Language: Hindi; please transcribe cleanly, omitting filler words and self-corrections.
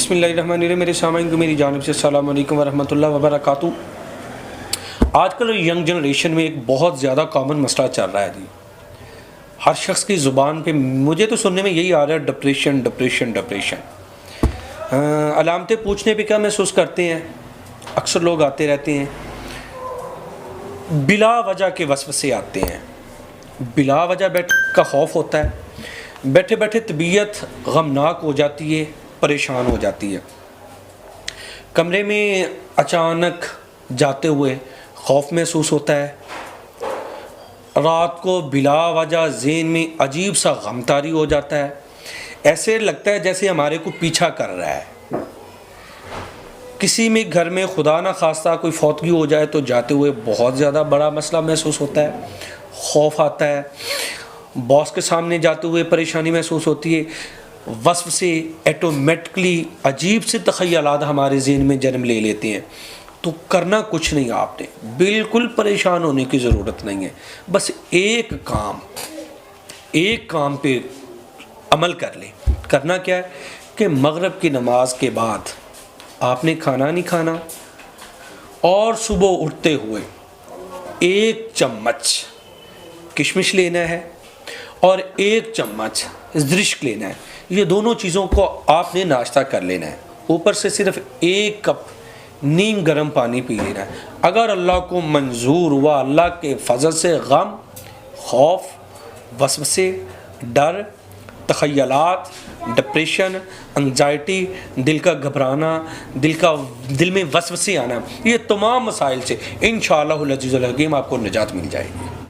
बिस्मिल्लाहिर्रहमानिर्रहीम। मेरे सामाइन को मेरी जानिब से अस्सलाम वालेकुम वरहमतुल्लाहि वबरकातुहू। आजकल यंग जनरेशन में एक बहुत ज़्यादा कॉमन मसला चल रहा है जी। हर शख्स की ज़ुबान पे मुझे तो सुनने में यही आ रहा है, डिप्रेशन डिप्रेशन डिप्रेशन। अलामतें पूछने पे क्या महसूस करते हैं, अक्सर लोग आते रहते हैं, बिला वजह के वसवसे आते हैं, बिला वजह बैठ का खौफ होता है, बैठे बैठे तबीयत गमनाक हो जाती है, परेशान हो जाती है। कमरे में अचानक जाते हुए खौफ महसूस होता है। रात को बिला वजह ज़हन में अजीब सा गमतारी हो जाता है। ऐसे लगता है जैसे हमारे को पीछा कर रहा है। किसी में घर में खुदा ना खास्ता कोई फौतगी हो जाए तो जाते हुए बहुत ज़्यादा बड़ा मसला महसूस होता है, खौफ आता है। बॉस के सामने जाते हुए परेशानी महसूस होती है। वस्वसे ऑटोमेटिकली अजीब से तख़य्युलात हमारे ज़हन में जन्म ले लेते हैं। तो करना कुछ नहीं, आपने बिल्कुल परेशान होने की ज़रूरत नहीं है। बस एक काम पे अमल कर लें। करना क्या है कि मगरिब की नमाज के बाद आपने खाना नहीं खाना और सुबह उठते हुए 1 चम्मच किशमिश लेना है और 1 चम्मच ज़रिश्क लेना है। ये दोनों चीज़ों को आपने नाश्ता कर लेना है। ऊपर से सिर्फ 1 कप नीम गर्म पानी पी लेना है। अगर अल्लाह को मंजूर हुआ, अल्लाह के फजल से गम, खौफ, वसवसे, डर, तख़य्युलात, डिप्रेशन, एंग्जाइटी, दिल का घबराना, दिल में वसवसे आना, ये तमाम मसाइल से इंशाअल्लाह अज़ीज़ुल हकीम आपको निजात मिल जाएगी।